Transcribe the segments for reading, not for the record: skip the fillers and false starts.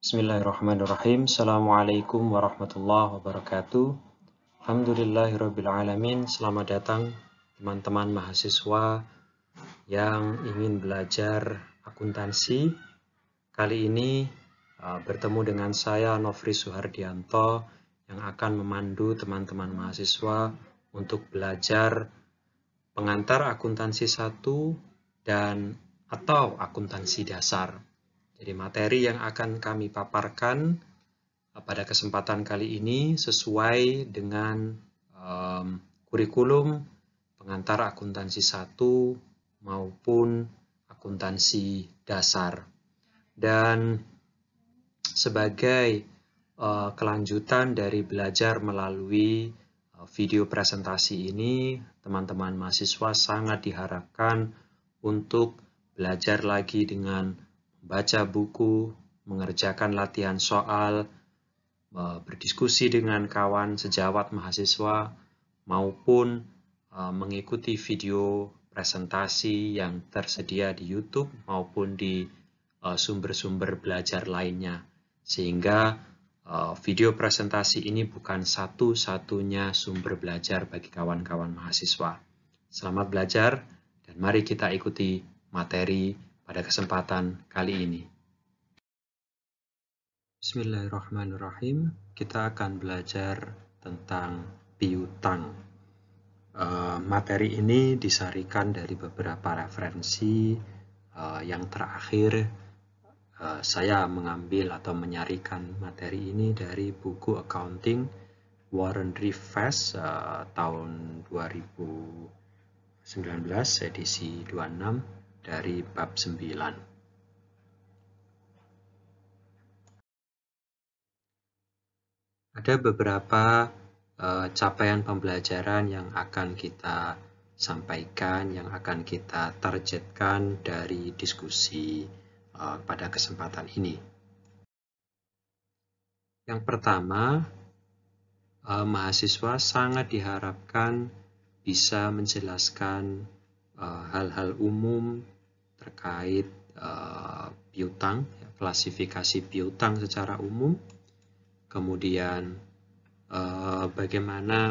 Bismillahirrahmanirrahim. Assalamualaikum warahmatullahi wabarakatuh. Alhamdulillahirrabbilalamin. Selamat datang teman-teman mahasiswa yang ingin belajar akuntansi. Kali ini bertemu dengan saya Nofri Suhardianto yang akan memandu teman-teman mahasiswa untuk belajar pengantar akuntansi 1 dan atau akuntansi dasar. Jadi materi yang akan kami paparkan pada kesempatan kali ini sesuai dengan kurikulum pengantar akuntansi 1 maupun akuntansi dasar. Dan sebagai kelanjutan dari belajar melalui video presentasi ini, teman-teman mahasiswa sangat diharapkan untuk belajar lagi dengan membaca buku, mengerjakan latihan soal, berdiskusi dengan kawan sejawat mahasiswa, maupun mengikuti video presentasi yang tersedia di YouTube maupun di sumber-sumber belajar lainnya. Sehingga video presentasi ini bukan satu-satunya sumber belajar bagi kawan-kawan mahasiswa. Selamat belajar dan mari kita ikuti materi pada kesempatan kali ini. Bismillahirrahmanirrahim. Kita akan belajar tentang piutang. Materi ini disarikan dari beberapa referensi. Yang terakhir, saya mengambil atau menyarikan materi ini dari buku Accounting Warren Rifes tahun 2019 edisi 26 dari bab 9. Ada beberapa capaian pembelajaran yang akan kita sampaikan, yang akan kita targetkan dari diskusi pada kesempatan ini. Yang pertama, mahasiswa sangat diharapkan bisa menjelaskan hal-hal umum terkait piutang, klasifikasi piutang secara umum, kemudian bagaimana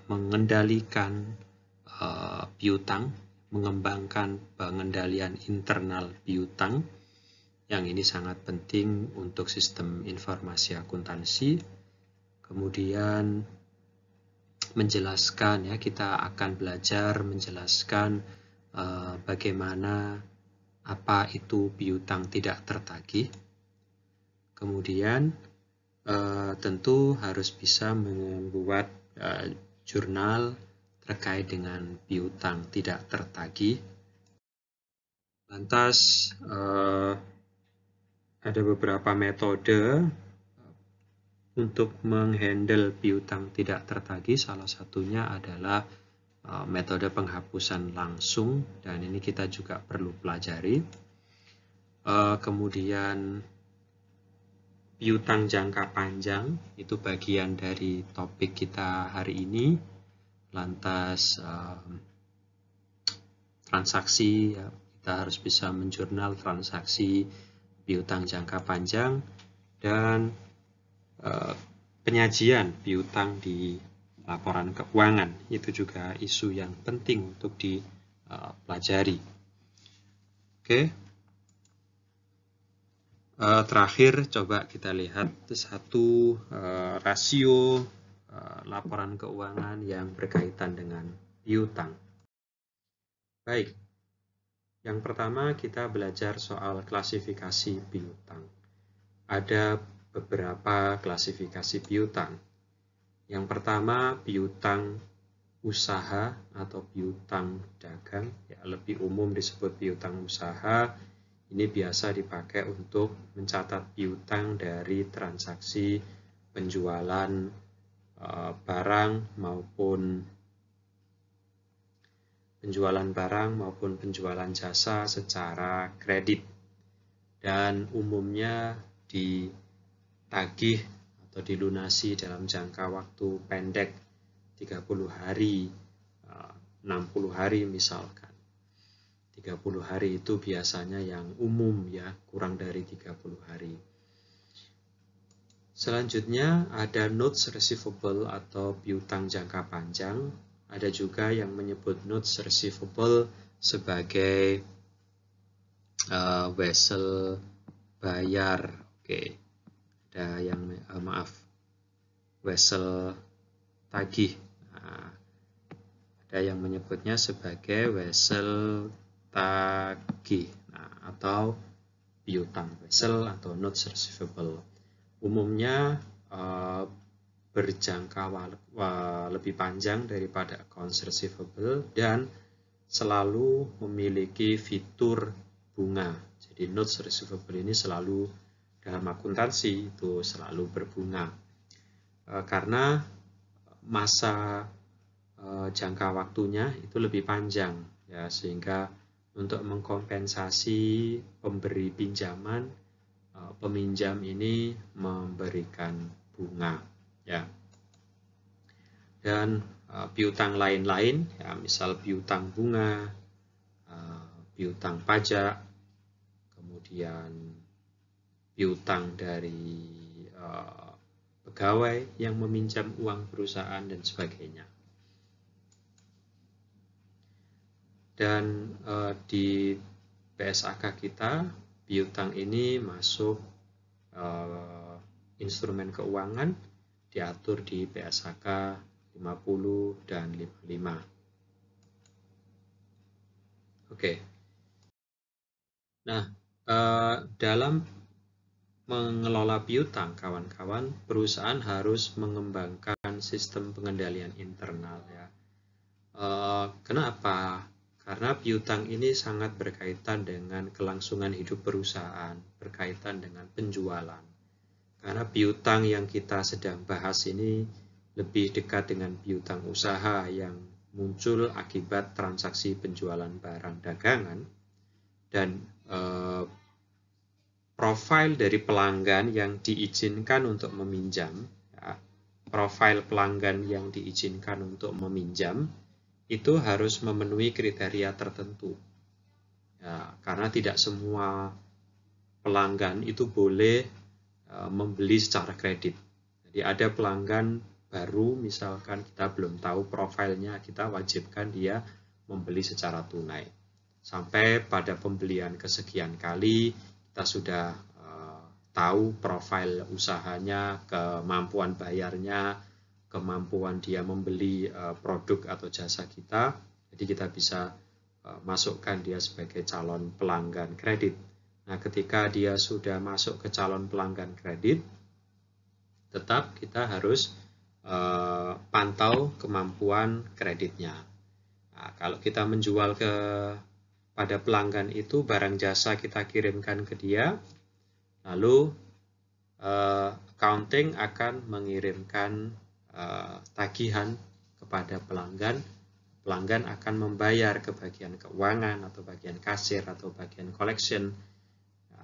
mengendalikan piutang, mengembangkan pengendalian internal piutang, yang ini sangat penting untuk sistem informasi akuntansi. Kemudian menjelaskan, ya, kita akan belajar menjelaskan bagaimana apa itu piutang tidak tertagih. Kemudian tentu harus bisa membuat jurnal terkait dengan piutang tidak tertagih. Lantas ada beberapa metode untuk menghandle piutang tidak tertagih. Salah satunya adalah metode penghapusan langsung, dan ini kita juga perlu pelajari. Kemudian piutang jangka panjang, itu bagian dari topik kita hari ini. Lantas transaksi, ya, kita harus bisa menjurnal transaksi piutang jangka panjang, dan penyajian piutang di laporan keuangan, itu juga isu yang penting untuk dipelajari. Oke. Terakhir, coba kita lihat satu rasio laporan keuangan yang berkaitan dengan piutang. Baik, yang pertama kita belajar soal klasifikasi piutang. Ada beberapa klasifikasi piutang. Yang pertama, piutang usaha atau piutang dagang, ya, lebih umum disebut piutang usaha. Ini biasa dipakai untuk mencatat piutang dari transaksi penjualan barang maupun penjualan jasa secara kredit, dan umumnya ditagih atau dilunasi dalam jangka waktu pendek 30 hari, 60 hari misalkan. 30 hari itu biasanya yang umum ya, kurang dari 30 hari. Selanjutnya ada notes receivable atau piutang jangka panjang. Ada juga yang menyebut notes receivable sebagai wesel bayar. Oke. Ada yang wesel tagih. Nah, ada yang menyebutnya sebagai wesel tagih, atau piutang wesel atau notes receivable. Umumnya berjangka lebih panjang daripada accounts receivable dan selalu memiliki fitur bunga. Jadi notes receivable ini selalu dalam akuntansi itu selalu berbunga. Karena masa jangka waktunya itu lebih panjang ya, sehingga untuk mengkompensasi pemberi pinjaman, peminjam ini memberikan bunga ya. Dan piutang lain-lain ya, misal piutang bunga, piutang pajak, kemudian piutang dari pegawai yang meminjam uang perusahaan dan sebagainya. Dan di PSAK kita, piutang ini masuk instrumen keuangan, diatur di PSAK 50 dan 55. Oke. Nah, dalam mengelola piutang, kawan-kawan, perusahaan harus mengembangkan sistem pengendalian internal ya. Kenapa? Karena piutang ini sangat berkaitan dengan kelangsungan hidup perusahaan, berkaitan dengan penjualan. Karena piutang yang kita sedang bahas ini lebih dekat dengan piutang usaha yang muncul akibat transaksi penjualan barang dagangan, dan profil dari pelanggan yang diizinkan untuk meminjam, ya, profil pelanggan yang diizinkan untuk meminjam itu harus memenuhi kriteria tertentu. Ya, karena tidak semua pelanggan itu boleh membeli secara kredit. Jadi ada pelanggan baru, misalkan kita belum tahu profilnya, kita wajibkan dia membeli secara tunai. Sampai pada pembelian kesekian kali, kita sudah tahu profil usahanya, kemampuan bayarnya, kemampuan dia membeli produk atau jasa kita. Jadi kita bisa masukkan dia sebagai calon pelanggan kredit. Nah, ketika dia sudah masuk ke calon pelanggan kredit, tetap kita harus pantau kemampuan kreditnya. Nah, kalau kita menjual pada pelanggan itu barang jasa kita kirimkan ke dia, lalu accounting akan mengirimkan tagihan kepada pelanggan. Pelanggan akan membayar ke bagian keuangan atau bagian kasir atau bagian collection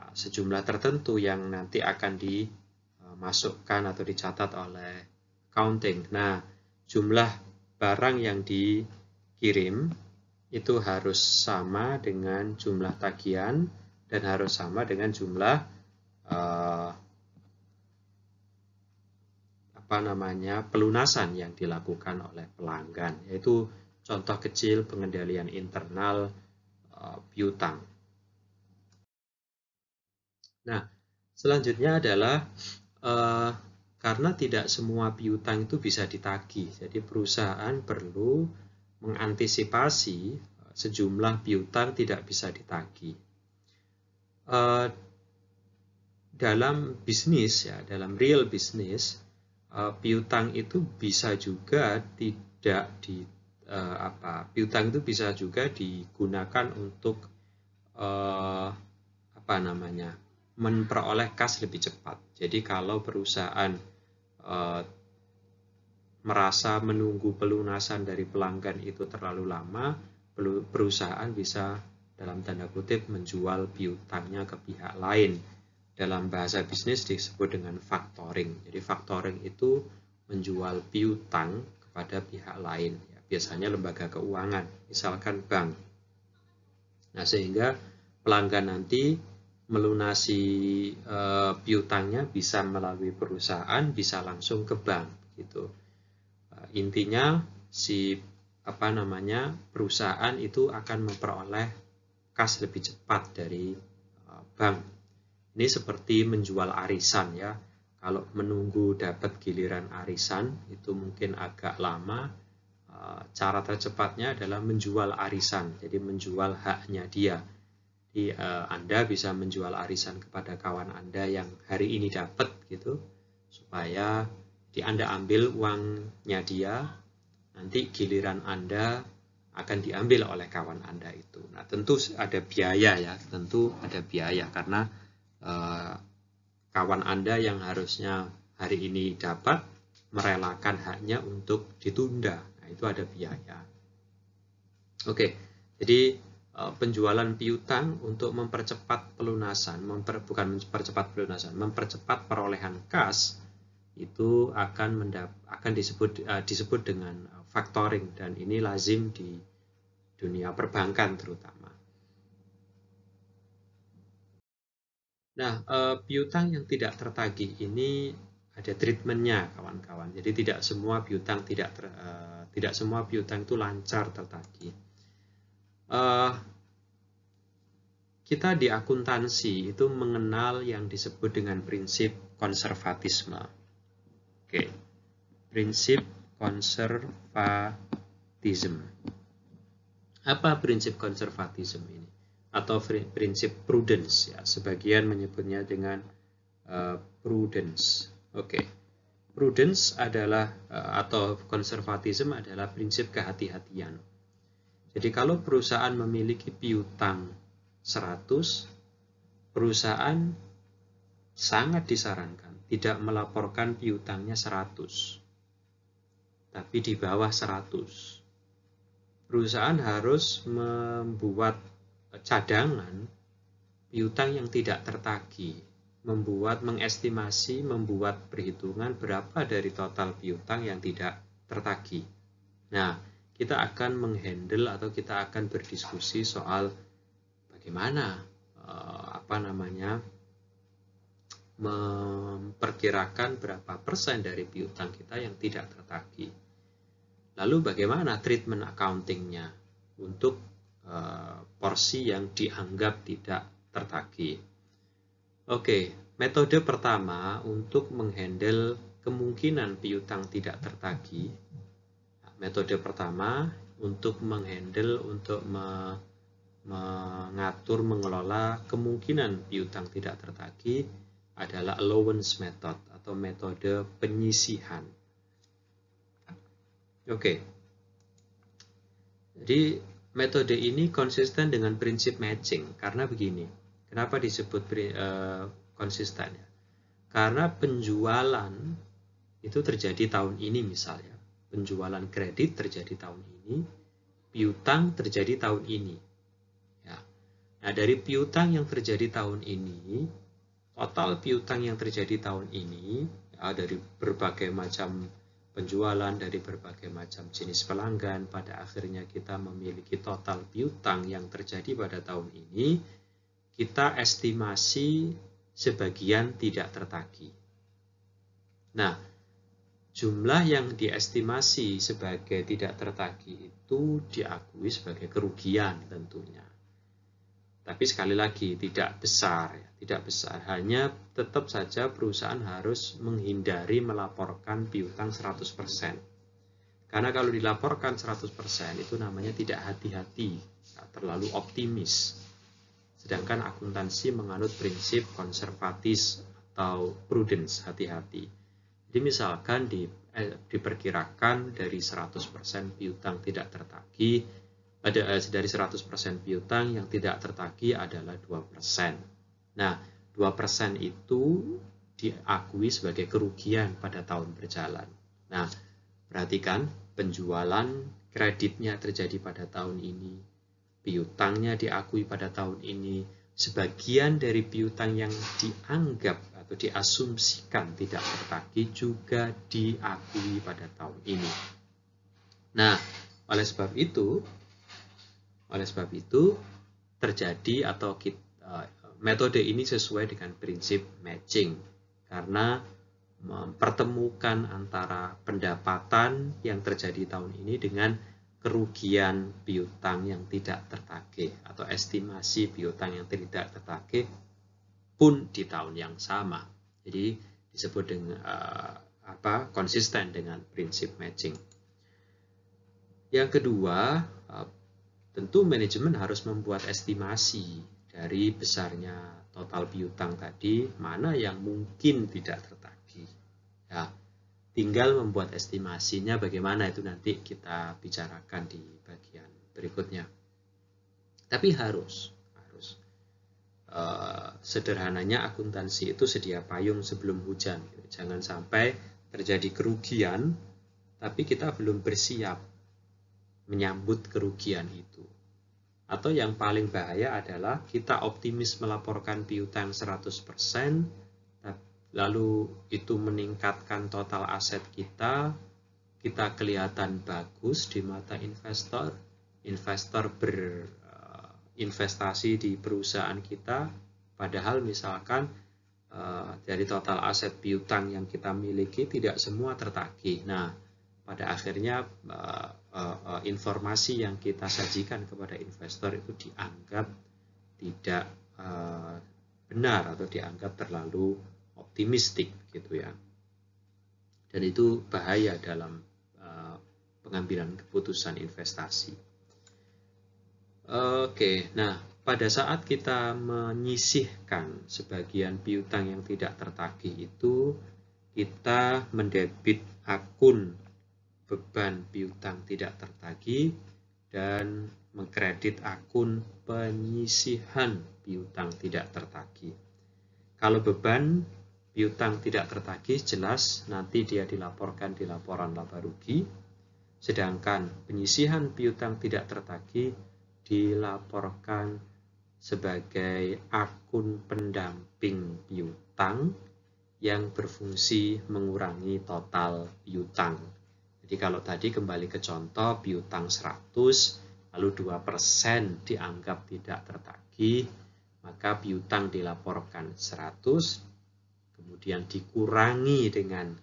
sejumlah tertentu yang nanti akan dimasukkan atau dicatat oleh accounting. Nah, jumlah barang yang dikirim itu harus sama dengan jumlah tagihan dan harus sama dengan jumlah pelunasan yang dilakukan oleh pelanggan, yaitu contoh kecil pengendalian internal piutang. Nah, selanjutnya adalah karena tidak semua piutang itu bisa ditagih, jadi perusahaan perlu mengantisipasi sejumlah piutang tidak bisa ditagih. Dalam bisnis ya, dalam real bisnis, piutang itu bisa juga piutang itu bisa juga digunakan untuk memperoleh kas lebih cepat. Jadi kalau perusahaan merasa menunggu pelunasan dari pelanggan itu terlalu lama, perusahaan bisa dalam tanda kutip menjual piutangnya ke pihak lain. Dalam bahasa bisnis disebut dengan factoring. Jadi factoring itu menjual piutang kepada pihak lain. Ya, biasanya lembaga keuangan, misalkan bank. Nah, sehingga pelanggan nanti melunasi piutangnya bisa melalui perusahaan, bisa langsung ke bank gitu. Intinya si perusahaan itu akan memperoleh kas lebih cepat dari bank. Ini seperti menjual arisan ya. Kalau menunggu dapat giliran arisan itu mungkin agak lama. Cara tercepatnya adalah menjual arisan, jadi menjual haknya dia. Jadi Anda bisa menjual arisan kepada kawan Anda yang hari ini dapat gitu, supaya Anda ambil uangnya dia, nanti giliran Anda akan diambil oleh kawan Anda itu. Nah, tentu ada biaya ya, tentu ada biaya karena kawan Anda yang harusnya hari ini dapat merelakan haknya untuk ditunda. Nah, itu ada biaya. Oke, jadi penjualan piutang untuk mempercepat pelunasan, mempercepat perolehan kas itu akan disebut dengan factoring, dan ini lazim di dunia perbankan terutama. Nah, piutang yang tidak tertagih ini ada treatmentnya, kawan-kawan. Jadi tidak semua piutang itu lancar tertagih. Kita di akuntansi itu mengenal yang disebut dengan prinsip konservatisme. Oke, prinsip konservatisme. Apa prinsip konservatisme ini? Atau prinsip prudence ya, sebagian menyebutnya dengan prudence. Oke. Prudence adalah atau konservatisme adalah prinsip kehati-hatian. Jadi kalau perusahaan memiliki piutang 100, perusahaan sangat disarankan tidak melaporkan piutangnya 100, tapi di bawah 100. Perusahaan harus membuat cadangan piutang yang tidak tertagih, mengestimasi, membuat perhitungan berapa dari total piutang yang tidak tertagih. Nah, kita akan menghandle atau kita akan berdiskusi soal bagaimana memperkirakan berapa persen dari piutang kita yang tidak tertagih. Lalu bagaimana treatment accounting-nya untuk porsi yang dianggap tidak tertagih. Oke, metode pertama untuk menghandle kemungkinan piutang tidak tertagih. Metode pertama untuk mengatur, mengelola kemungkinan piutang tidak tertagih adalah allowance method atau metode penyisihan. Oke. Jadi metode ini konsisten dengan prinsip matching karena begini. Kenapa disebut konsisten ya? Karena penjualan itu terjadi tahun ini misalnya. Penjualan kredit terjadi tahun ini, piutang terjadi tahun ini. Ya. Nah, dari piutang yang terjadi tahun ini, total piutang yang terjadi tahun ini ya, dari berbagai macam penjualan, dari berbagai macam jenis pelanggan, pada akhirnya kita memiliki total piutang yang terjadi pada tahun ini, kita estimasi sebagian tidak tertagih. Nah, jumlah yang diestimasi sebagai tidak tertagih itu diakui sebagai kerugian tentunya. Tapi sekali lagi tidak besar, hanya tetap saja perusahaan harus menghindari melaporkan piutang 100%. Karena kalau dilaporkan 100% itu namanya tidak hati-hati, terlalu optimis. Sedangkan akuntansi menganut prinsip konservatis atau prudence, hati-hati. Jadi misalkan diperkirakan dari 100% piutang tidak tertagih, dari 100% piutang yang tidak tertagih adalah 2%. Nah, 2% itu diakui sebagai kerugian pada tahun berjalan. Nah, perhatikan, penjualan kreditnya terjadi pada tahun ini, piutangnya diakui pada tahun ini, sebagian dari piutang yang dianggap atau diasumsikan tidak tertagih juga diakui pada tahun ini. Nah, oleh sebab itu terjadi atau metode ini sesuai dengan prinsip matching karena mempertemukan antara pendapatan yang terjadi tahun ini dengan kerugian piutang yang tidak tertagih atau estimasi piutang yang tidak tertagih pun di tahun yang sama. Jadi disebut dengan konsisten dengan prinsip matching. Yang kedua, tentu manajemen harus membuat estimasi dari besarnya total piutang tadi, mana yang mungkin tidak tertagih. Ya, tinggal membuat estimasinya bagaimana itu nanti kita bicarakan di bagian berikutnya. Tapi harus sederhananya akuntansi itu sedia payung sebelum hujan. Jangan sampai terjadi kerugian, tapi kita belum bersiap menyambut kerugian itu. Atau yang paling bahaya adalah kita optimis melaporkan piutang 100%, lalu itu meningkatkan total aset kita kelihatan bagus di mata investor berinvestasi di perusahaan kita, padahal misalkan dari total aset piutang yang kita miliki tidak semua tertagih. Nah, pada akhirnya informasi yang kita sajikan kepada investor itu dianggap tidak benar atau dianggap terlalu optimistik gitu ya. Dan itu bahaya dalam pengambilan keputusan investasi. Oke, nah pada saat kita menyisihkan sebagian piutang yang tidak tertagih itu, kita mendebit akun beban piutang tidak tertagih dan mengkredit akun penyisihan piutang tidak tertagih. Kalau beban piutang tidak tertagih jelas nanti dia dilaporkan di laporan laba rugi, sedangkan penyisihan piutang tidak tertagih dilaporkan sebagai akun pendamping piutang yang berfungsi mengurangi total piutang. Jadi kalau tadi kembali ke contoh piutang 100 lalu 2% dianggap tidak tertagih, maka piutang dilaporkan 100 kemudian dikurangi dengan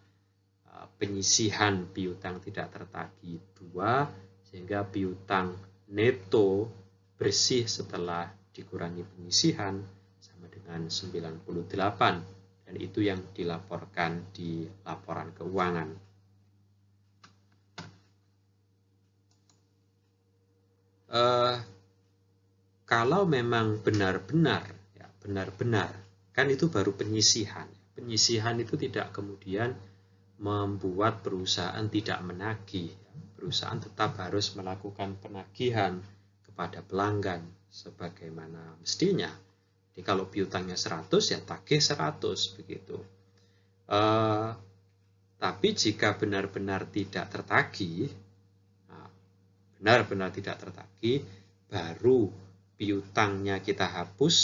penyisihan piutang tidak tertagih 2 sehingga piutang neto bersih setelah dikurangi penyisihan sama dengan 98 dan itu yang dilaporkan di laporan keuangan. Kalau memang benar-benar kan itu baru penyisihan. Penyisihan itu tidak kemudian membuat perusahaan tidak menagih. Perusahaan tetap harus melakukan penagihan kepada pelanggan sebagaimana mestinya. Jadi kalau piutangnya 100 ya tagih 100 begitu. Tapi jika benar-benar tidak tertagih, baru piutangnya kita hapus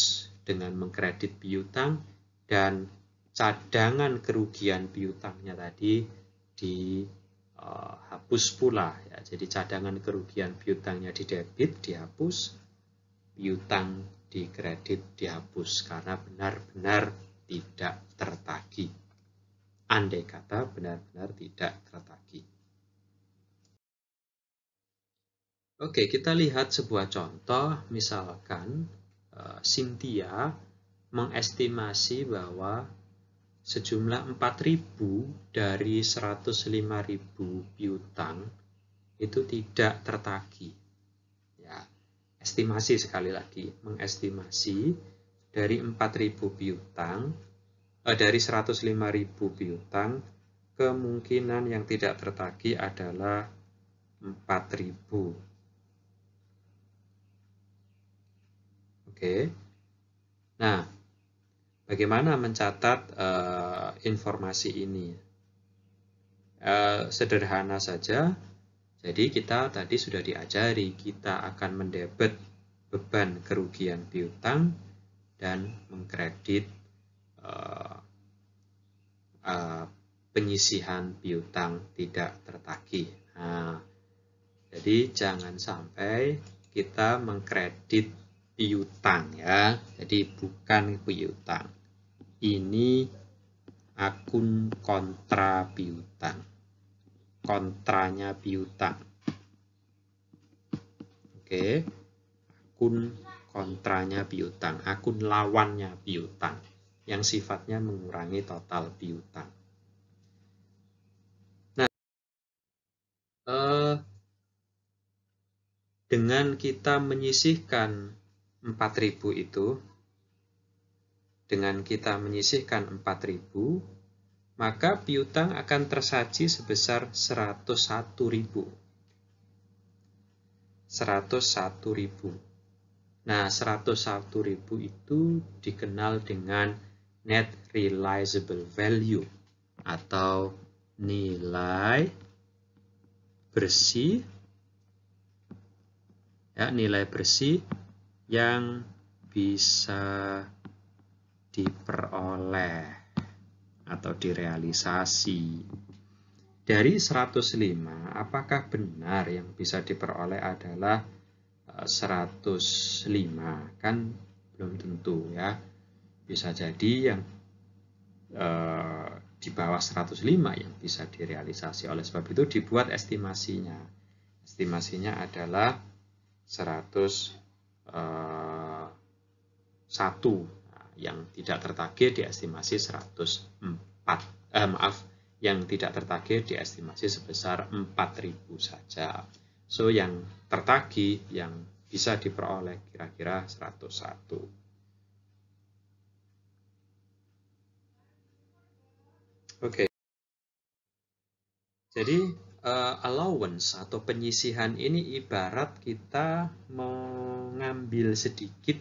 dengan mengkredit piutang dan cadangan kerugian piutangnya tadi dihapus pula ya. Jadi cadangan kerugian piutangnya didebit, dihapus, piutang dikredit, dihapus karena benar-benar tidak tertagih. Andai kata benar-benar tidak tertagih. Oke, kita lihat sebuah contoh, misalkan Cynthia mengestimasi bahwa sejumlah 4.000 dari 105.000 piutang itu tidak tertagih. Ya, estimasi sekali lagi, mengestimasi dari 4.000 piutang, dari 105.000 piutang, kemungkinan yang tidak tertagih adalah 4.000. Oke. Nah, bagaimana mencatat informasi ini? Sederhana saja. Jadi kita tadi sudah diajari, kita akan mendebet beban kerugian piutang dan mengkredit penyisihan piutang tidak tertagih. Nah, jadi jangan sampai kita mengkredit piutang ya. Jadi bukan piutang. Ini akun kontra piutang. Kontranya piutang. Oke. Akun kontranya piutang, akun lawannya piutang yang sifatnya mengurangi total piutang. Nah, dengan kita menyisihkan 4.000 itu, maka piutang akan tersaji sebesar 101.000. 101.000. Nah, 101.000 itu dikenal dengan net realizable value atau nilai bersih yang bisa diperoleh atau direalisasi. Dari 105, apakah benar yang bisa diperoleh adalah 105? Kan belum tentu ya. Bisa jadi yang di bawah 105 yang bisa direalisasi. Oleh sebab itu dibuat estimasinya. Estimasinya adalah 101. Yang tidak tertagih diestimasi 104. Yang tidak tertagih diestimasi sebesar 4.000 saja. So, yang tertagih yang bisa diperoleh kira-kira 101. Oke. Jadi, allowance atau penyisihan ini ibarat kita mengambil sedikit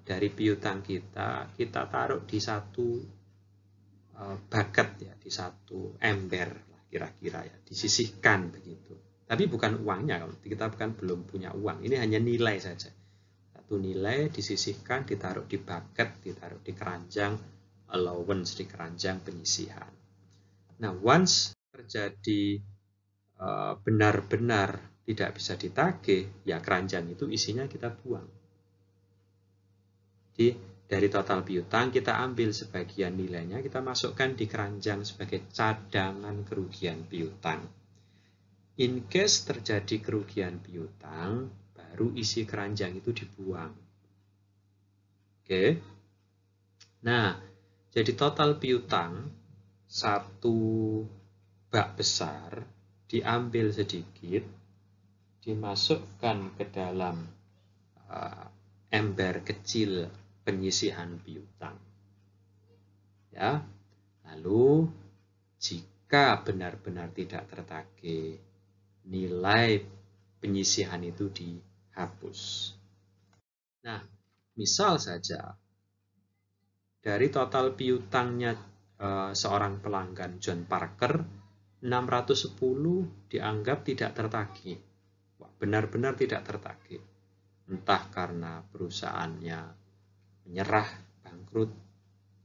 dari piutang kita taruh di satu bucket ya, di satu ember kira-kira ya, disisihkan begitu. Tapi bukan uangnya, kita kan belum punya uang, ini hanya nilai saja. Satu nilai disisihkan, ditaruh di bucket, ditaruh di keranjang allowance, di keranjang penyisihan. Nah, once terjadi benar-benar tidak bisa ditagih, ya keranjang itu isinya kita buang. Jadi dari total piutang kita ambil sebagian nilainya, kita masukkan di keranjang sebagai cadangan kerugian piutang. In case terjadi kerugian piutang, baru isi keranjang itu dibuang. Oke. Nah, jadi total piutang satu bak besar diambil sedikit, dimasukkan ke dalam ember kecil penyisihan piutang. Ya. Lalu jika benar-benar tidak tertagih, nilai penyisihan itu dihapus. Nah, misal saja dari total piutangnya seorang pelanggan John Parker, 610 dianggap tidak tertagih. Benar-benar tidak tertagih. Entah karena perusahaannya menyerah, bangkrut,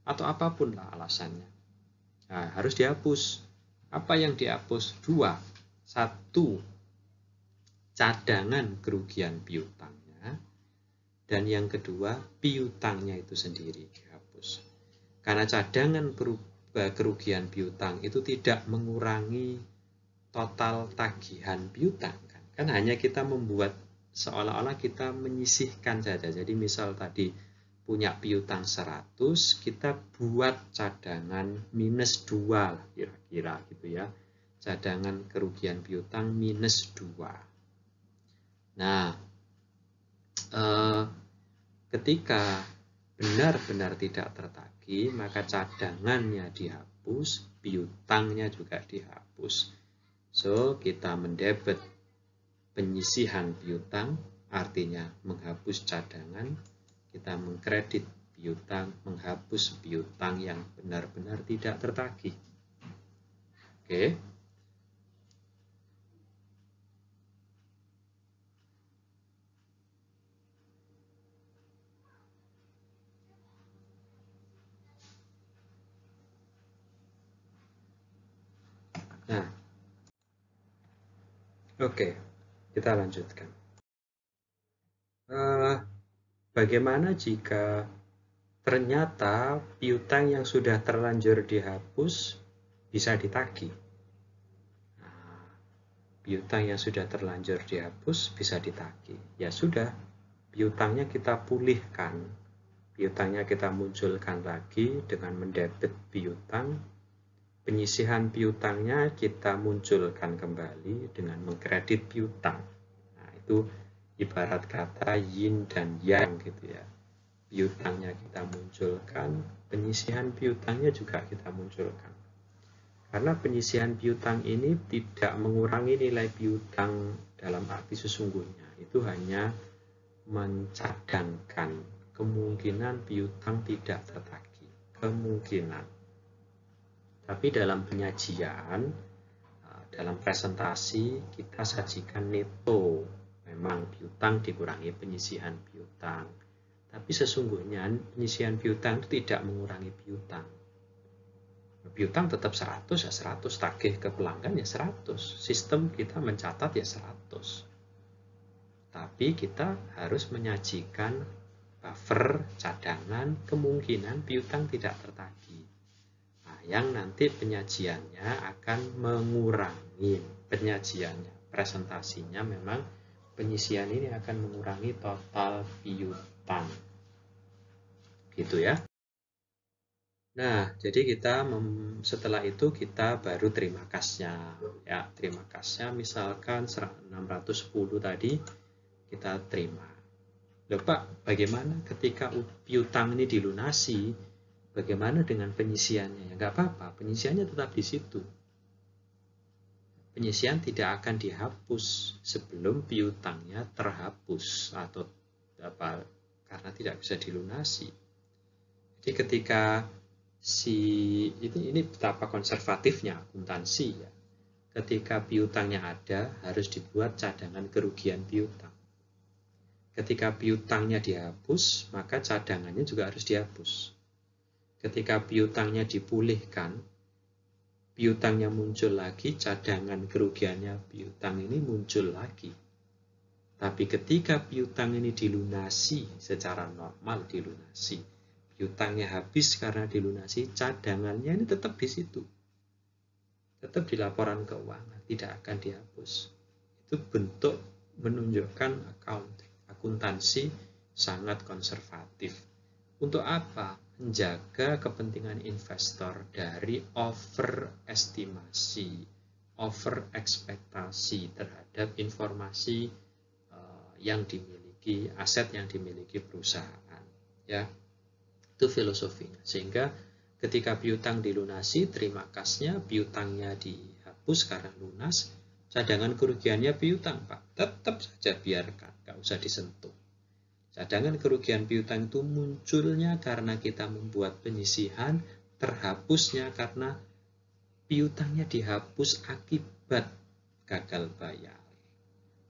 atau apapun lah alasannya. Nah, harus dihapus. Apa yang dihapus? 2. 1, cadangan kerugian piutangnya. Dan yang kedua, piutangnya itu sendiri dihapus. Karena cadangan kerugian piutang itu tidak mengurangi total tagihan piutang. Kan hanya kita membuat seolah-olah kita menyisihkan saja. Jadi misal tadi punya piutang 100, kita buat cadangan minus 2 kira-kira gitu ya. Cadangan kerugian piutang minus 2. Nah, ketika benar-benar tidak tertagih, maka cadangannya dihapus, piutangnya juga dihapus. So, kita mendebet penyisihan piutang, artinya menghapus cadangan. Kita mengkredit piutang, menghapus piutang yang benar-benar tidak tertagih. Oke. Nah, oke, kita lanjutkan. bagaimana jika ternyata piutang yang sudah terlanjur dihapus bisa ditagih? Nah, piutang yang sudah terlanjur dihapus bisa ditagih. Ya sudah, piutangnya kita pulihkan. Piutangnya kita munculkan lagi dengan mendebit piutang. Penyisihan piutangnya kita munculkan kembali dengan mengkredit piutang. Nah, itu ibarat kata yin dan yang gitu ya. Piutangnya kita munculkan, penyisihan piutangnya juga kita munculkan. Karena penyisihan piutang ini tidak mengurangi nilai piutang dalam arti sesungguhnya. Itu hanya mencadangkan kemungkinan piutang tidak tertagih. Kemungkinan. Tapi dalam penyajian, dalam presentasi, kita sajikan neto. Memang piutang dikurangi penyisihan piutang. Tapi sesungguhnya penyisihan piutang itu tidak mengurangi piutang. Piutang tetap 100 ya 100, tagih ke pelanggan ya 100. Sistem kita mencatat ya 100. Tapi kita harus menyajikan buffer, cadangan, kemungkinan piutang tidak tertagih. Nah, yang nanti penyajiannya akan mengurangi penyajiannya. Presentasinya memang penyisian ini akan mengurangi total piutang. Gitu ya. Nah, jadi kita setelah itu kita baru terima kasnya. Ya, terima kasnya misalkan 610 tadi kita terima. Loh Pak, bagaimana ketika piutang ini dilunasi? Bagaimana dengan penyisiannya? Ya nggak apa-apa, penyisiannya tetap di situ. Penyisian tidak akan dihapus sebelum piutangnya terhapus atau apa karena tidak bisa dilunasi. Jadi ketika ini betapa konservatifnya akuntansi ya. Ketika piutangnya ada, harus dibuat cadangan kerugian piutang. Ketika piutangnya dihapus, maka cadangannya juga harus dihapus. Ketika piutangnya dipulihkan, piutangnya muncul lagi, cadangan kerugiannya piutang ini muncul lagi. Tapi ketika piutang ini dilunasi secara normal dilunasi, piutangnya habis karena dilunasi, cadangannya ini tetap di situ. Tetap di laporan keuangan, tidak akan dihapus. Itu bentuk menunjukkan akuntansi sangat konservatif. Untuk apa? Menjaga kepentingan investor dari overestimasi, overekspektasi terhadap informasi yang dimiliki, aset yang dimiliki perusahaan. Ya, itu filosofinya. Sehingga ketika piutang dilunasi, terima kasnya piutangnya dihapus karena lunas, cadangan kerugiannya piutang, Pak. Tetap saja biarkan, nggak usah disentuh. Cadangan kerugian piutang itu munculnya karena kita membuat penyisihan, terhapusnya karena piutangnya dihapus akibat gagal bayar.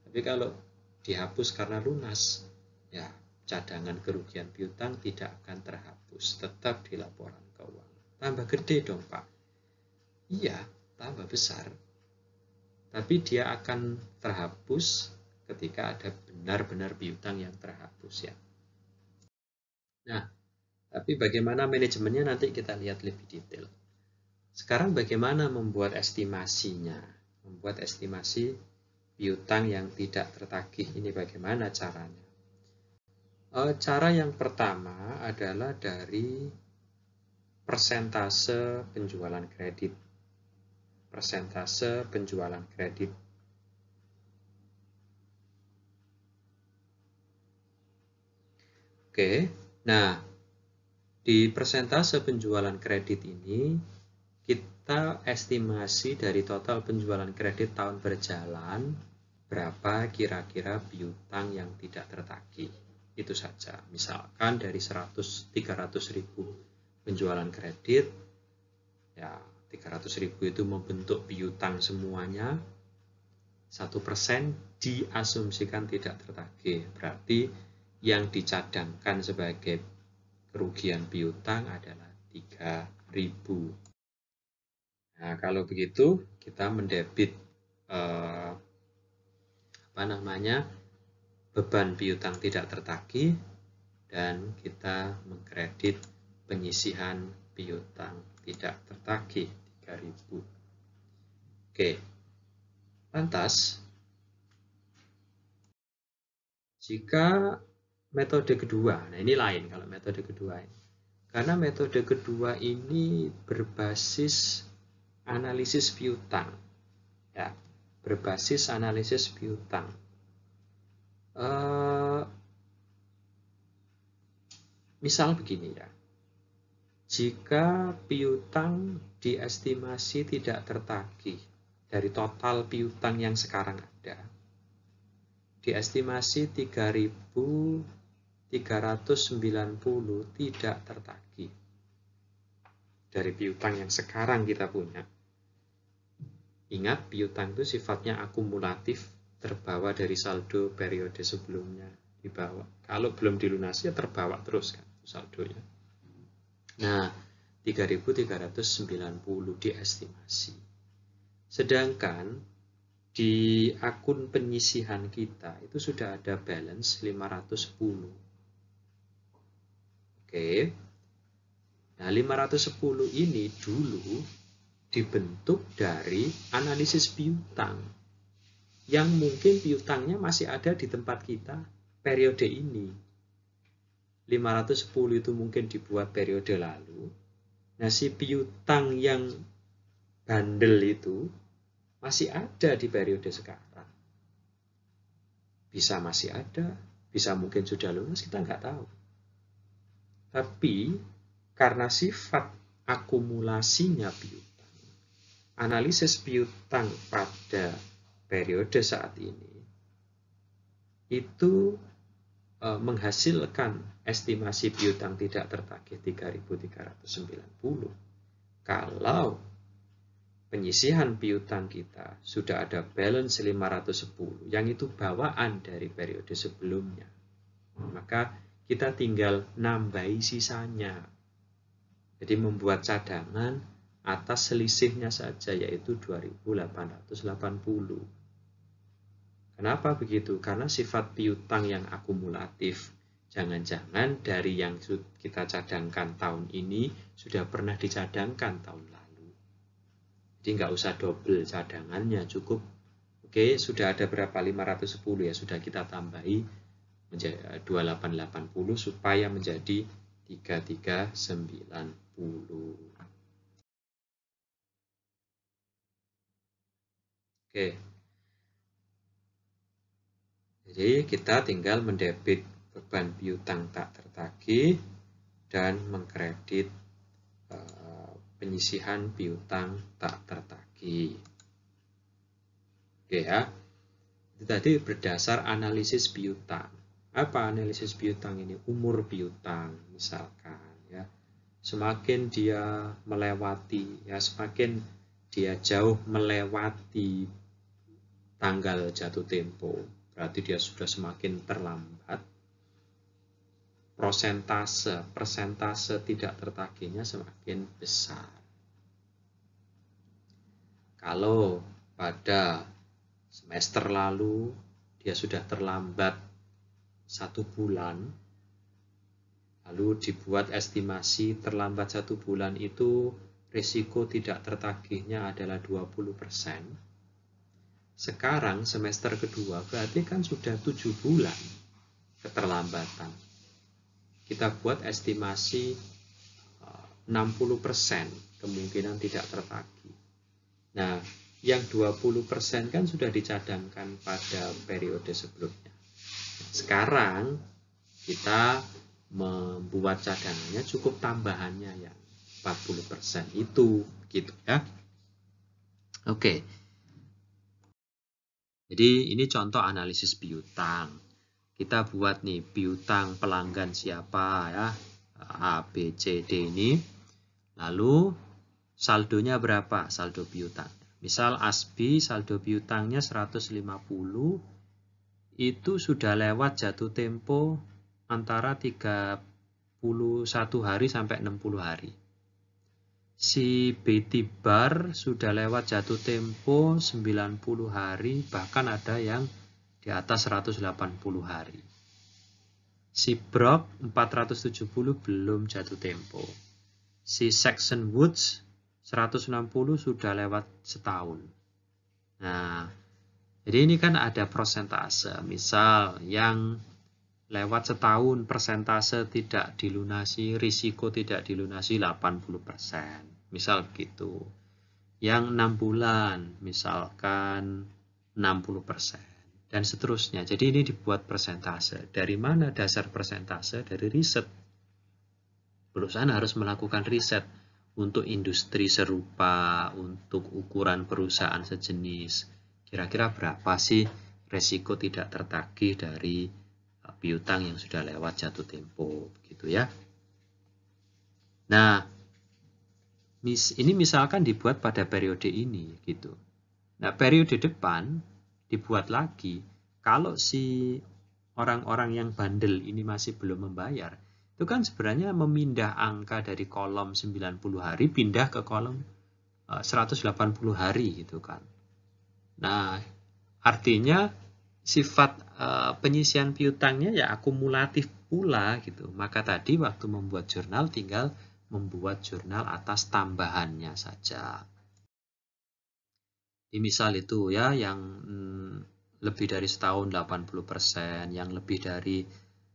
Tapi kalau dihapus karena lunas, ya cadangan kerugian piutang tidak akan terhapus, tetap di laporan keuangan. Tambah gede dong Pak. Iya, tambah besar. Tapi dia akan terhapus ketika ada benar-benar piutang yang terhapus ya. Nah, tapi bagaimana manajemennya nanti kita lihat lebih detail. Sekarang bagaimana membuat estimasinya? Membuat estimasi piutang yang tidak tertagih ini bagaimana caranya? Cara yang pertama adalah dari persentase penjualan kredit. Persentase penjualan kredit. Oke, nah di persentase penjualan kredit ini kita estimasi dari total penjualan kredit tahun berjalan berapa kira-kira piutang yang tidak tertagih. Itu saja. Misalkan dari 300.000 penjualan kredit, ya 300.000 itu membentuk piutang semuanya, 1% diasumsikan tidak tertagih. Berarti yang dicadangkan sebagai kerugian piutang adalah 3.000. Nah, kalau begitu kita mendebit beban piutang tidak tertagih dan kita mengkredit penyisihan piutang tidak tertagih 3.000. Oke, lantas jika metode kedua, nah ini lain kalau metode kedua ini. Karena metode kedua ini berbasis analisis piutang. Ya, berbasis analisis piutang. Misal begini ya. Jika piutang diestimasi tidak tertagih dari total piutang yang sekarang ada, diestimasi 3.390 tidak tertagih dari piutang yang sekarang kita punya. Ingat, piutang itu sifatnya akumulatif, terbawa dari saldo periode sebelumnya di bawah. Kalau belum dilunasi ya terbawa terus kan saldonya. Nah, 3.390 diestimasi. Sedangkan di akun penyisihan kita itu sudah ada balance 510. Oke. Nah, 510 ini dulu dibentuk dari analisis piutang. Yang mungkin piutangnya masih ada di tempat kita periode ini. 510 itu mungkin dibuat periode lalu. Nah, si piutang yang bandel itu masih ada di periode sekarang. Bisa masih ada, bisa mungkin sudah lunas, kita nggak tahu. Tapi karena sifat akumulasinya piutang, analisis piutang pada periode saat ini itu menghasilkan estimasi piutang tidak tertagih 3.390 kalau penyisihan piutang kita sudah ada balance 510 yang itu bawaan dari periode sebelumnya, maka kita tinggal nambahi sisanya, jadi membuat cadangan atas selisihnya saja, yaitu 2.880. Kenapa begitu? Karena sifat piutang yang akumulatif. Jangan-jangan dari yang kita cadangkan tahun ini sudah pernah dicadangkan tahun lalu. Jadi nggak usah double cadangannya, cukup. Oke, sudah ada berapa? 510 ya, sudah kita tambahi menjadi 2880 supaya menjadi 3390. Oke. Jadi kita tinggal mendebit beban piutang tak tertagih dan mengkredit penyisihan piutang tak tertagih. Oke ya. Itu tadi berdasar analisis piutang. Apa analisis piutang ini? Umur piutang misalkan ya. Semakin dia melewati ya, semakin dia jauh melewati tanggal jatuh tempo, berarti dia sudah semakin terlambat. Persentase tidak tertagihnya semakin besar. Kalau pada semester lalu dia sudah terlambat 1 bulan, lalu dibuat estimasi terlambat 1 bulan itu risiko tidak tertagihnya adalah 20%. Sekarang semester kedua berarti kan sudah 7 bulan keterlambatan. Kita buat estimasi 60% kemungkinan tidak tertagih. Nah, yang 20% kan sudah dicadangkan pada periode sebelumnya. Sekarang kita membuat cadangannya cukup tambahannya yang 40% itu gitu ya. Oke. Jadi ini contoh analisis piutang. Kita buat nih piutang pelanggan siapa ya, A, B, C, D ini. Lalu saldonya berapa saldo piutang. Misal ASBI saldo piutangnya 150, itu sudah lewat jatuh tempo antara 31 hari sampai 60 hari. Si BT Bar sudah lewat jatuh tempo 90 hari, bahkan ada yang di atas 180 hari. Si Brock 470 belum jatuh tempo. Si Saxon Woods 160 sudah lewat setahun. Nah, jadi ini kan ada prosentase. Misal yang lewat setahun persentase tidak dilunasi, risiko tidak dilunasi 80%. Misal begitu. Yang 6 bulan misalkan 60%. Dan seterusnya. Jadi ini dibuat persentase. Dari mana dasar persentase? Dari riset. Perusahaan harus melakukan riset untuk industri serupa, untuk ukuran perusahaan sejenis. Kira-kira berapa sih resiko tidak tertagih dari piutang yang sudah lewat jatuh tempo, gitu ya. Nah, ini misalkan dibuat pada periode ini, gitu. Nah, periode depan dibuat lagi. Kalau si orang-orang yang bandel ini masih belum membayar, itu kan sebenarnya memindah angka dari kolom 90 hari pindah ke kolom 180 hari gitu kan. Nah, artinya sifat penyisian piutangnya ya akumulatif pula gitu. Maka tadi waktu membuat jurnal tinggal membuat jurnal atas tambahannya saja. Di misal itu ya yang lebih dari setahun 80%, yang lebih dari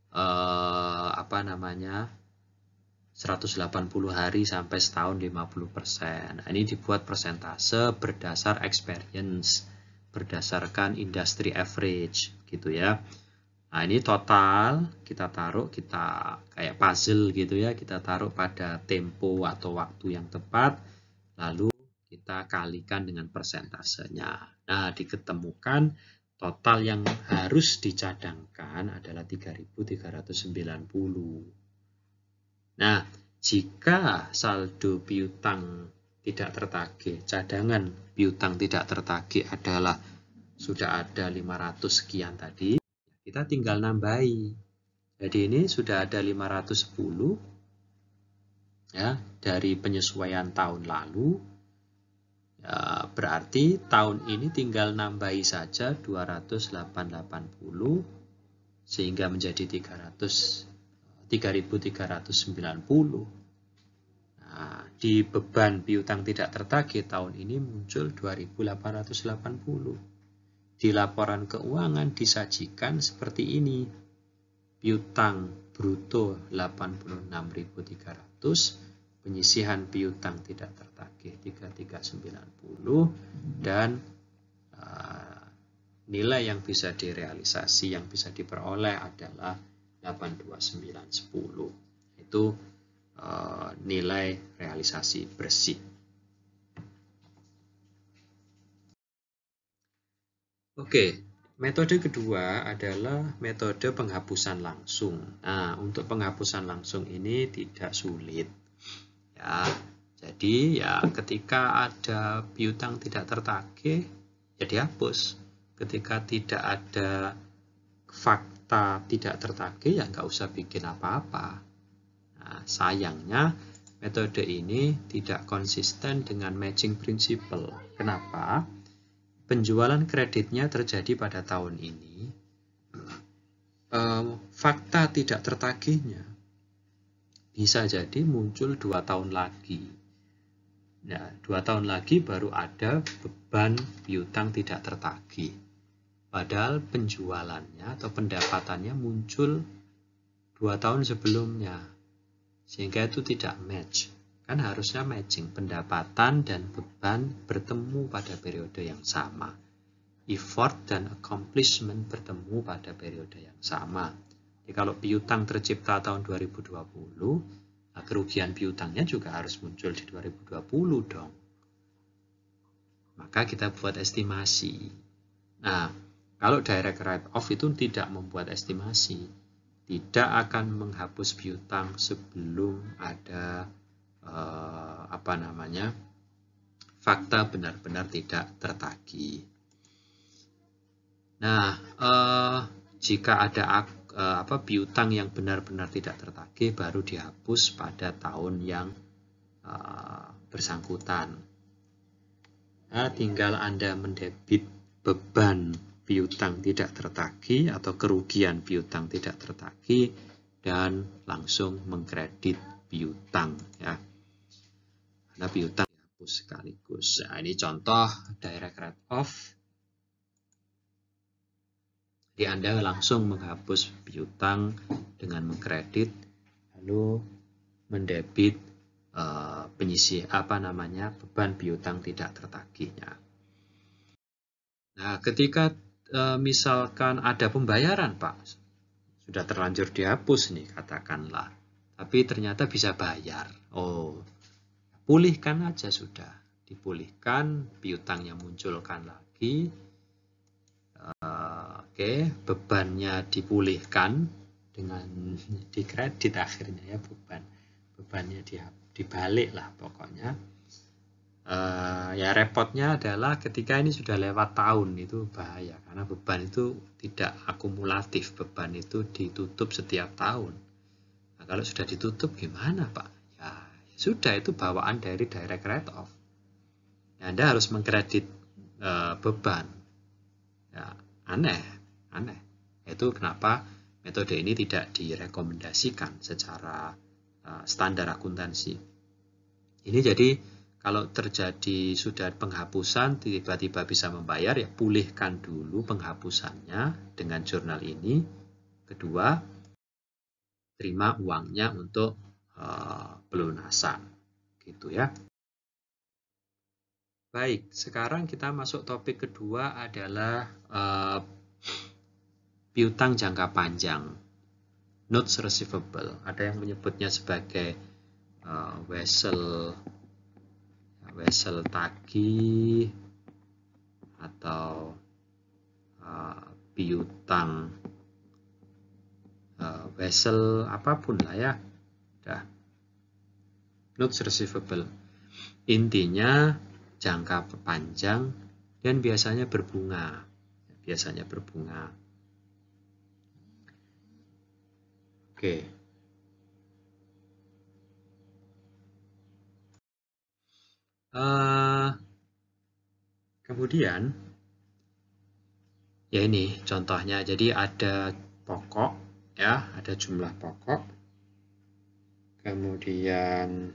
180 hari sampai setahun 50%. Nah, ini dibuat persentase berdasar experience, berdasarkan industry average gitu ya. Nah, ini total kita taruh, kita kayak puzzle gitu ya, kita taruh pada tempo atau waktu yang tepat, lalu kita kalikan dengan persentasenya. Nah, diketemukan total yang harus dicadangkan adalah 3.390. Nah, jika saldo piutang tidak tertagih, cadangan piutang tidak tertagih adalah sudah ada 500 sekian tadi, kita tinggal nambahi. Jadi ini sudah ada 510 ya dari penyesuaian tahun lalu. Ya, berarti tahun ini tinggal nambahi saja 208,80 sehingga menjadi 3.390. Nah, di beban piutang tidak tertagih tahun ini muncul 2.880. Di laporan keuangan disajikan seperti ini. Piutang bruto 86.300, penyisihan piutang tidak tertagih 3.390 dan nilai yang bisa direalisasi, yang bisa diperoleh adalah 82910. Itu nilai realisasi bersih. Oke, metode kedua adalah metode penghapusan langsung. Nah, untuk penghapusan langsung ini tidak sulit. Ya, jadi ya ketika ada piutang tidak tertagih, ya dihapus. Ketika tidak ada fakta tidak tertagih, ya nggak usah bikin apa-apa. Nah, sayangnya metode ini tidak konsisten dengan matching principle. Kenapa? Penjualan kreditnya terjadi pada tahun ini. Fakta tidak tertagihnya bisa jadi muncul 2 tahun lagi. Nah, 2 tahun lagi baru ada beban piutang tidak tertagih. Padahal penjualannya atau pendapatannya muncul 2 tahun sebelumnya. Sehingga itu tidak match. Kan harusnya matching, pendapatan dan beban bertemu pada periode yang sama. Effort dan accomplishment bertemu pada periode yang sama. Jadi kalau piutang tercipta tahun 2020, nah kerugian piutangnya juga harus muncul di 2020 dong. Maka kita buat estimasi. Nah, kalau direct write-off itu tidak membuat estimasi, tidak akan menghapus piutang sebelum ada fakta benar-benar tidak tertagih. Nah, jika ada piutang yang benar-benar tidak tertagih, baru dihapus pada tahun yang bersangkutan. Nah, tinggal Anda mendebit beban piutang tidak tertagih atau kerugian piutang tidak tertagih dan langsung mengkredit piutang ya. Karena piutang dihapus sekaligus. Nah, ini contoh direct write-off. Jadi Anda langsung menghapus piutang dengan mengkredit lalu mendebit penyisih beban piutang tidak tertagihnya. Nah, ketika misalkan ada pembayaran, Pak, sudah terlanjur dihapus nih katakanlah, tapi ternyata bisa bayar. Oh, pulihkan aja sudah, dipulihkan, piutangnya munculkan lagi. Oke, bebannya dipulihkan dengan dikredit akhirnya ya, bebannya dibalik lah pokoknya. Ya repotnya adalah ketika ini sudah lewat tahun itu bahaya karena beban itu tidak akumulatif, beban itu ditutup setiap tahun. Nah, kalau sudah ditutup gimana Pak? Ya sudah, itu bawaan dari direct write-off. Ya, Anda harus mengkredit beban. Ya, aneh. Itu kenapa metode ini tidak direkomendasikan secara standar akuntansi. Ini jadi kalau terjadi sudah penghapusan, tiba-tiba bisa membayar, ya pulihkan dulu penghapusannya dengan jurnal ini. Kedua, terima uangnya untuk pelunasan. Gitu ya. Baik, sekarang kita masuk topik kedua adalah piutang jangka panjang. Notes receivable. Ada yang menyebutnya sebagai wesel tagih atau piutang wesel apapun lah ya. Notes receivable. Intinya jangka panjang dan biasanya berbunga. Oke. Kemudian ya ini contohnya, jadi ada pokok ya, ada jumlah pokok, kemudian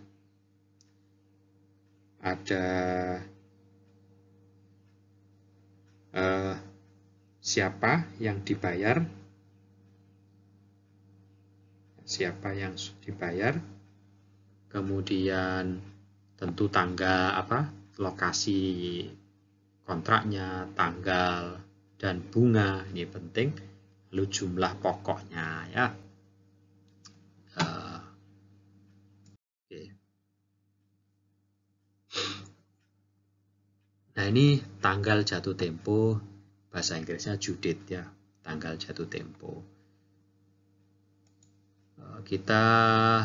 ada siapa yang dibayar, kemudian tentu tanggal lokasi kontraknya, tanggal, dan bunga, ini penting. Lalu jumlah pokoknya ya. Nah, ini tanggal jatuh tempo, bahasa Inggrisnya due date ya, tanggal jatuh tempo. Kita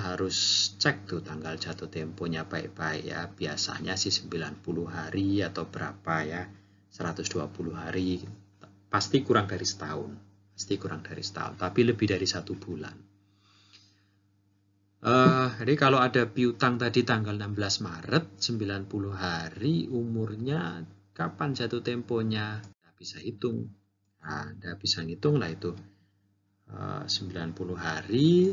harus cek tuh tanggal jatuh temponya baik-baik ya. Biasanya sih 90 hari atau berapa ya, 120 hari. Pasti kurang dari setahun. Tapi lebih dari 1 bulan. Jadi kalau ada piutang tadi tanggal 16 Maret, 90 hari, umurnya kapan jatuh temponya? Nggak bisa hitung. Nggak bisa ngitung lah itu. 90 hari,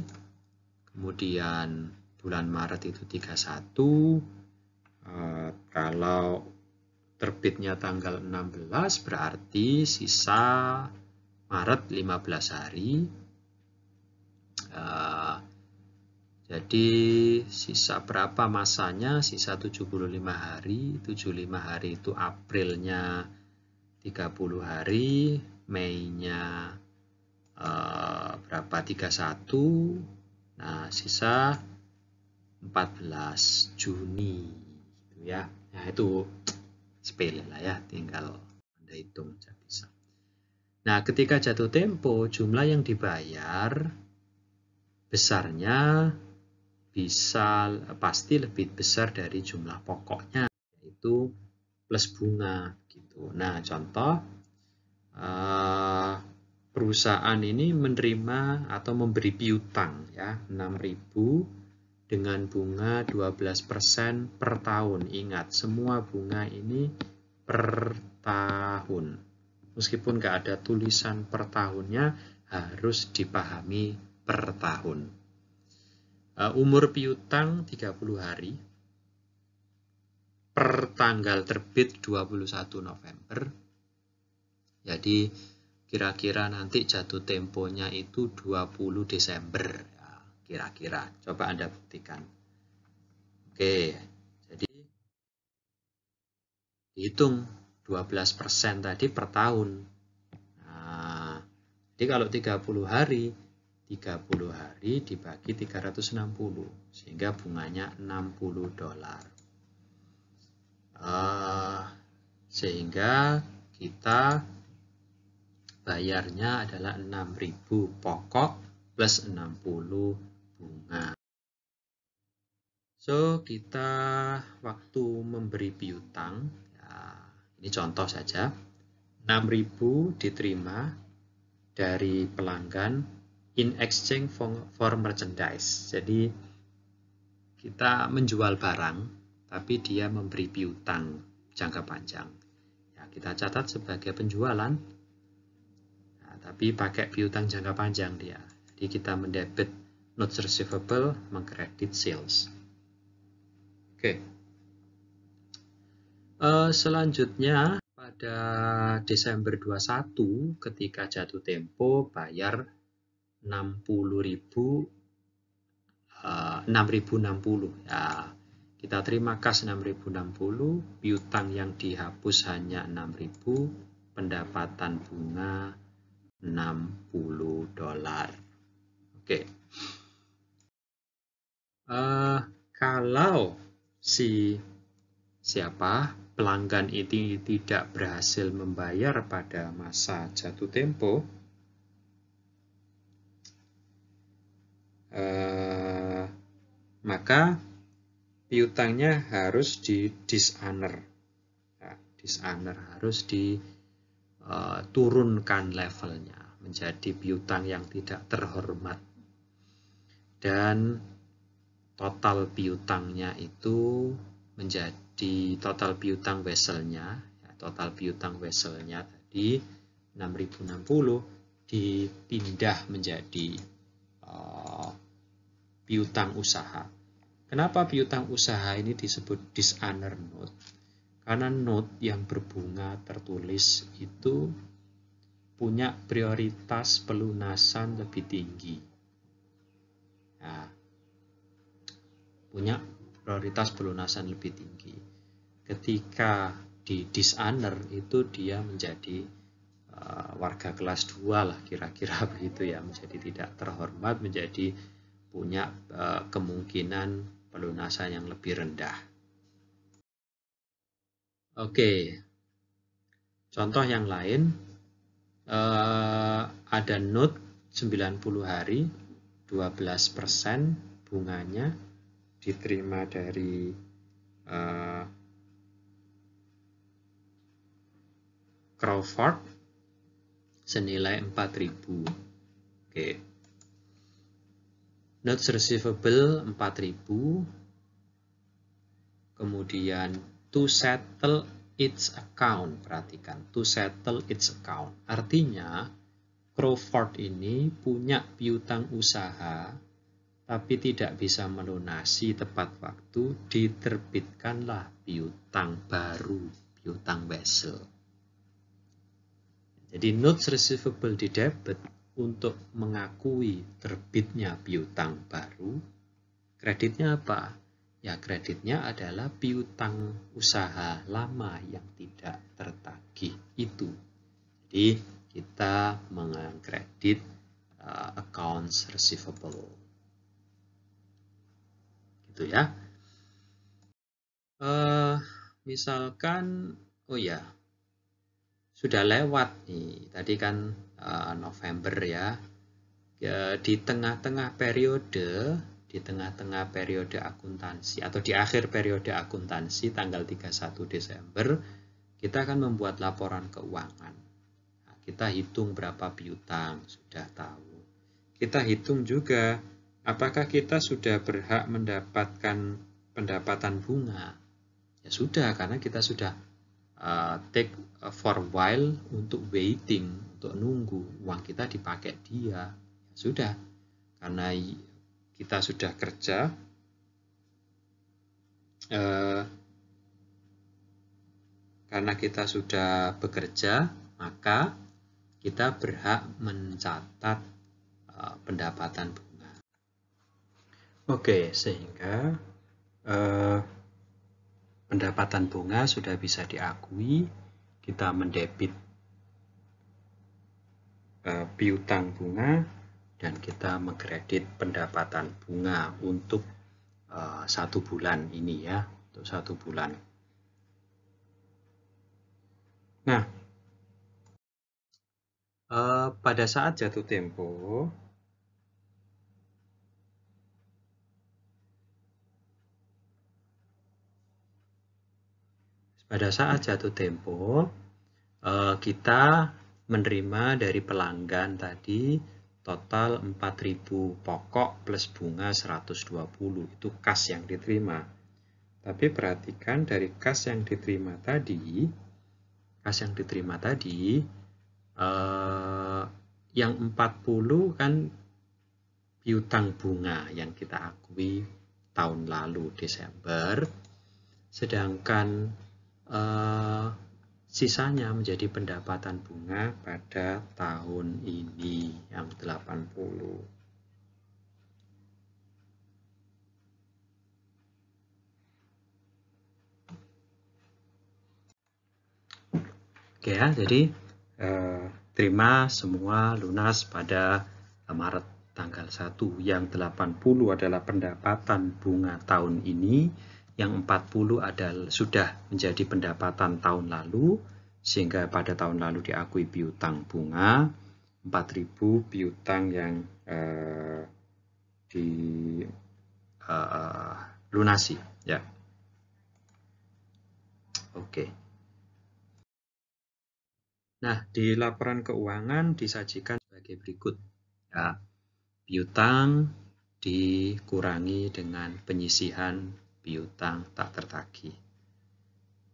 kemudian bulan Maret itu 31, kalau terbitnya tanggal 16 berarti sisa Maret 15 hari. Jadi sisa berapa masanya? Sisa 75 hari. 75 hari itu Aprilnya 30 hari, Mei-nya berapa? 31. Nah, sisa 14 Juni gitu ya. Nah, itu sepele lah ya, tinggal Anda hitung aja bisa. Nah, ketika jatuh tempo, jumlah yang dibayar besarnya bisa pasti lebih besar dari jumlah pokoknya, yaitu plus bunga gitu. Nah, contoh perusahaan ini menerima atau memberi piutang ya 6.000 dengan bunga 12% per tahun. Ingat, semua bunga ini per tahun. Meskipun nggak ada tulisan per tahunnya, harus dipahami per tahun. Umur piutang 30 hari. Per tanggal terbit 21 November. Jadi kira-kira nanti jatuh temponya itu 20 Desember. Ya, kira-kira. Coba Anda buktikan. Oke, jadi dihitung 12% tadi per tahun. Nah, jadi kalau 30 hari dibagi 360, sehingga bunganya $60. Sehingga kita bayarnya adalah 6.000 pokok plus 60 bunga. So, kita waktu memberi piutang, ya, ini contoh saja, 6.000 diterima dari pelanggan in exchange for merchandise. Jadi, kita menjual barang, tapi dia memberi piutang jangka panjang. Ya, kita catat sebagai penjualan, nah, tapi pakai piutang jangka panjang dia. Jadi, kita mendebit notes receivable, mengkredit sales. Oke. Selanjutnya pada Desember 21 ketika jatuh tempo bayar 6.060 ya. Kita terima kas 6.060, piutang yang dihapus hanya 6.000, pendapatan bunga $60. Oke. Kalau pelanggan ini tidak berhasil membayar pada masa jatuh tempo, maka piutangnya harus di dishonor. Ya, dishonor harus diturunkan levelnya menjadi piutang yang tidak terhormat. Dan total piutangnya itu menjadi total piutang vesselnya, ya, total piutang vesselnya tadi 6.060 dipindah menjadi piutang usaha. Kenapa piutang usaha ini disebut dishonor note? Karena note yang berbunga tertulis itu punya prioritas pelunasan lebih tinggi. Nah, punya prioritas pelunasan lebih tinggi. Ketika di dishonor itu dia menjadi warga kelas 2 lah kira-kira begitu ya, menjadi tidak terhormat, menjadi punya kemungkinan pelunasan yang lebih rendah. Oke, contoh yang lain, ada note 90 hari 12% bunganya diterima dari Crawford senilai 4.000. Oke. Notes receivable 4.000. Kemudian to settle its account. Perhatikan, to settle its account. Artinya Crawford ini punya piutang usaha tapi tidak bisa melunasi tepat waktu, diterbitkanlah piutang baru, piutang vessel. Jadi notes receivable di debit untuk mengakui terbitnya piutang baru. Kreditnya apa? Ya, kreditnya adalah piutang usaha lama yang tidak tertagih itu. Jadi kita mengkredit accounts receivable. Gitu ya. Misalkan, oh ya, sudah lewat nih, tadi kan November ya, di tengah-tengah periode akuntansi atau di akhir periode akuntansi tanggal 31 Desember, kita akan membuat laporan keuangan. Nah, kita hitung berapa piutang, sudah tahu. Kita hitung juga apakah kita sudah berhak mendapatkan pendapatan bunga. Ya sudah, karena kita sudah take for while untuk waiting, untuk nunggu uang kita dipakai dia. Sudah, karena kita sudah kerja, karena kita sudah bekerja, maka kita berhak mencatat pendapatan bunga. Oke, sehingga pendapatan bunga sudah bisa diakui, kita mendebit piutang bunga, dan kita mengkredit pendapatan bunga untuk 1 bulan ini ya, untuk 1 bulan. Nah, pada saat jatuh tempo, kita menerima dari pelanggan tadi total 4.000 pokok plus bunga 120, itu kas yang diterima. Tapi perhatikan dari kas yang diterima tadi, yang 40 kan piutang bunga yang kita akui tahun lalu Desember, sedangkan sisanya menjadi pendapatan bunga pada tahun ini yang 80. Oke ya, jadi terima semua lunas pada Maret tanggal 1. Yang 80 adalah pendapatan bunga tahun ini, yang 40 adalah sudah menjadi pendapatan tahun lalu, sehingga pada tahun lalu diakui piutang bunga, 4.000 piutang yang dilunasi ya. Oke. Nah, di laporan keuangan disajikan sebagai berikut. Ya, piutang dikurangi dengan penyisihan piutang tak tertagih.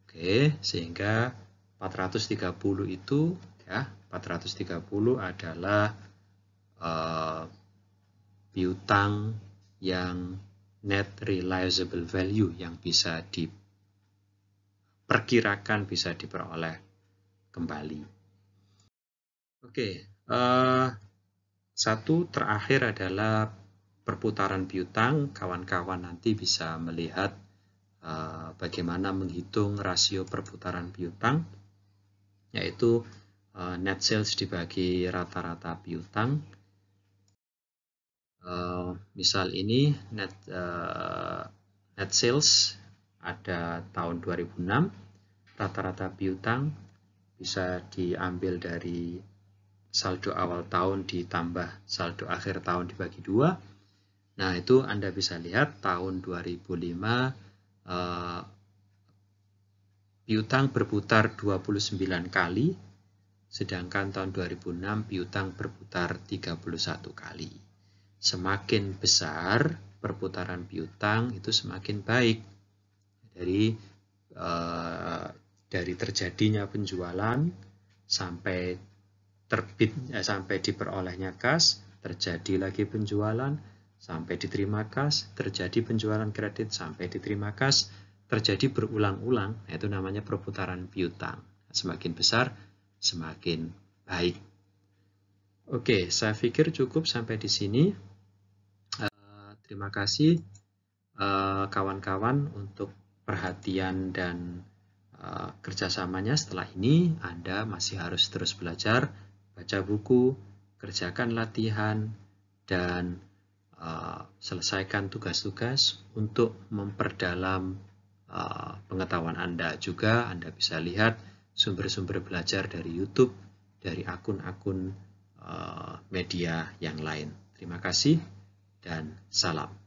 Oke, sehingga 430 itu ya, 430 adalah piutang yang net realizable value yang bisa diperkirakan bisa diperoleh kembali. Oke, satu terakhir adalah perputaran piutang. Kawan-kawan nanti bisa melihat bagaimana menghitung rasio perputaran piutang, yaitu net sales dibagi rata-rata piutang. Misal ini net sales ada tahun 2006, rata-rata piutang bisa diambil dari saldo awal tahun ditambah saldo akhir tahun dibagi 2. Nah, itu Anda bisa lihat tahun 2005 piutang berputar 29 kali, sedangkan tahun 2006 piutang berputar 31 kali. Semakin besar perputaran piutang itu semakin baik. Dari terjadinya penjualan sampai sampai diperolehnya kas, terjadi lagi penjualan, sampai diterima kas, terjadi penjualan kredit, sampai diterima kas, terjadi berulang-ulang, itu namanya perputaran piutang. Semakin besar, semakin baik. Oke, saya pikir cukup sampai di sini. Terima kasih kawan-kawan untuk perhatian dan kerjasamanya. Setelah ini Anda masih harus terus belajar, baca buku, kerjakan latihan, dan selesaikan tugas-tugas untuk memperdalam pengetahuan Anda. Juga Anda bisa lihat sumber-sumber belajar dari YouTube, dari akun-akun media yang lain. Terima kasih dan salam.